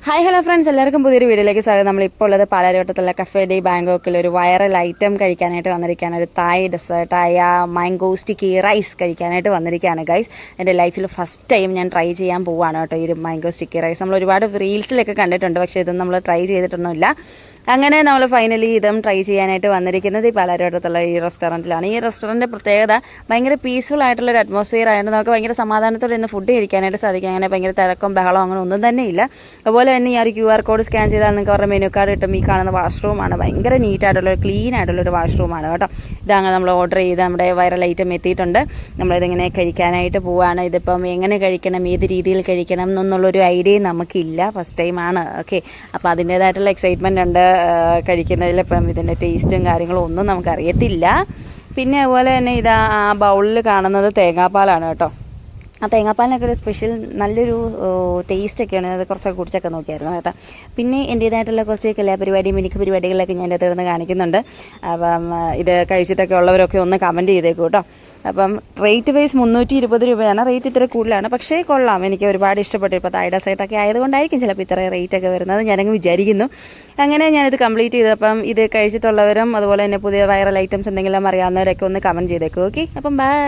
Hi hello friends, എല്ലാവർക്കും പുതിയൊരു വീഡിയോയിലേക്ക് സ്വാഗതം. നമ്മളിപ്പോൾ ഉള്ളത് പാലാരിവട്ടത്തുള്ള കഫേ ഡേ ബാങ്കോക്കിൽ ഒരു വൈറൽ ഐറ്റം കഴിക്കാനായിട്ട് വന്നിരിക്കുകയാണ്. ഒരു തായ് ഡെസേർട്ടായ മാംഗോ സ്റ്റിക്കി റൈസ് കഴിക്കാനായിട്ട് വന്നിരിക്കുകയാണ് ഗൈസ്. എൻ്റെ ലൈഫിൽ ഫസ്റ്റ് ടൈം ഞാൻ ട്രൈ ചെയ്യാൻ പോവുകയാണ് കേട്ടോ ഈ ഒരു മാംഗോ സ്റ്റിക്കി റൈസ്. നമ്മൾ ഒരുപാട് റീൽസിലൊക്കെ കണ്ടിട്ടുണ്ട്, പക്ഷേ ഇതൊന്നും നമ്മൾ ട്രൈ ചെയ്തിട്ടൊന്നുമില്ല. അങ്ങനെ നമ്മൾ ഫൈനലി ഇതും ട്രൈ ചെയ്യാനായിട്ട് വന്നിരിക്കുന്നത് ഈ പാലാരിവട്ടത്തുള്ള ഈ റെസ്റ്റോറൻറ്റിലാണ്. ഈ റെസ്റ്റോറൻറ്റിൻ്റെ പ്രത്യേകത ഭയങ്കര പീസ്ഫുൾ ആയിട്ടുള്ളൊരു അറ്റ്മോസ്ഫിയർ ആയതുകൊണ്ട് നമുക്ക് ഭയങ്കര സമാധാനത്തോടെ ഇന്ന് ഫുഡ് കഴിക്കാനായിട്ട് സാധിക്കും. അങ്ങനെ ഭയങ്കര തിരക്കും ബഹളം അങ്ങനെ ഒന്നും തന്നെ ഇല്ല. അതുപോലെ തന്നെ ഈ ഒരു QR കോഡ് സ്കാൻ ചെയ്താൽ നിങ്ങൾക്ക് അവരുടെ മെനു കാർഡ് കിട്ടും. ഈ കാണുന്ന വാഷ്റൂമാണ് ഭയങ്കര നീറ്റായിട്ടുള്ളൊരു ക്ലീൻ ആയിട്ടുള്ളൊരു വാഷ്റൂമാണ് കേട്ടോ. ഇതങ്ങനെ നമ്മൾ ഓർഡർ ചെയ്ത് നമ്മുടെ വൈറൽ ഐറ്റം എത്തിയിട്ടുണ്ട്. നമ്മളിതിങ്ങനെ കഴിക്കാനായിട്ട് പോവുകയാണ്. ഇതിപ്പം എങ്ങനെ കഴിക്കണം, ഏത് രീതിയിൽ കഴിക്കണം എന്നുള്ളൊരു ഐഡിയയും നമുക്കില്ല, ഫസ്റ്റ് ടൈമാണ്. ഓക്കെ, അപ്പോൾ അതിൻ്റേതായിട്ടുള്ള എക്സൈറ്റ്മെൻ്റ് ഉണ്ട് കഴിക്കുന്നതിൽ. ഇപ്പം ഇതിൻ്റെ ടേസ്റ്റും കാര്യങ്ങളും ഒന്നും നമുക്കറിയത്തില്ല. പിന്നെ അതുപോലെ തന്നെ ഇതാ ആ ബൗളിൽ കാണുന്നത് തേങ്ങാപ്പാലാണ് കേട്ടോ. ആ തേങ്ങാപ്പാലിനൊക്കെ ഒരു സ്പെഷ്യൽ നല്ലൊരു ടേസ്റ്റൊക്കെയാണ്. അത് കുറച്ചൊക്കെ കുടിച്ചൊക്കെ നോക്കിയായിരുന്നു കേട്ടോ. പിന്നെ എൻ്റേതായിട്ടുള്ള കുറച്ച് കലാപരിപാടി മിനുക്ക് പരിപാടികളൊക്കെ ഞാൻ അത് ഇവിടുന്ന് കാണിക്കുന്നുണ്ട്. അപ്പം ഇത് കഴിച്ചിട്ടൊക്കെ ഉള്ളവരൊക്കെ ഒന്ന് കമൻറ്റ് ചെയ്തേക്കും കേട്ടോ. അപ്പം റേറ്റ് വൈസ് 320 രൂപയാണ്. റേറ്റ് ഇത്ര കൂടുതലാണ്, പക്ഷേ കൊള്ളാം. എനിക്ക് ഒരുപാട് ഇഷ്ടപ്പെട്ടു. ഇപ്പോൾ തായ് ഡെസേർട്ടൊക്കെ ആയതുകൊണ്ടായിരിക്കും ചിലപ്പോൾ ഇത്ര റേറ്റൊക്കെ വരുന്നത്, ഞാനങ്ങ് വിചാരിക്കുന്നു. അങ്ങനെ ഞാനിത് കംപ്ലീറ്റ് ചെയ്തപ്പം ഇത് കഴിച്ചിട്ടുള്ളവരും അതുപോലെ തന്നെ പുതിയ വൈറൽ ഐറ്റംസ് എന്തെങ്കിലും അറിയാവുന്നവരൊക്കെ ഒന്ന് കമൻറ്റ് ചെയ്തേക്കും. ഓക്കെ, അപ്പം ബൈ.